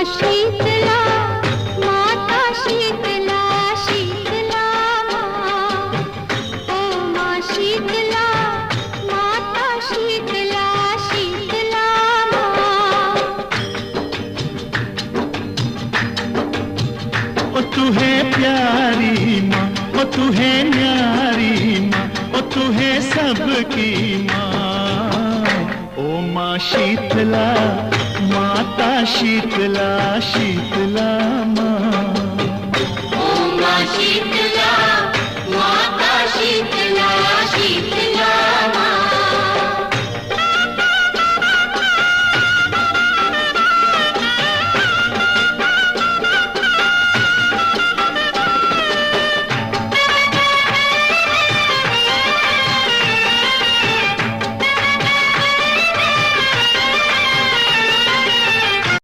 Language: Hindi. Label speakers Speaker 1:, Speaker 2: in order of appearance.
Speaker 1: शीतला माता शीतला शीतला माँ ओ माँ शीतला माता शीतला शीतला माँ।
Speaker 2: ओ तू है प्यारी माँ, ओ तू है न्यारी माँ, ओ तू है सबकी माँ। ओ माँ शीतला माता शीतला शीतला माँ।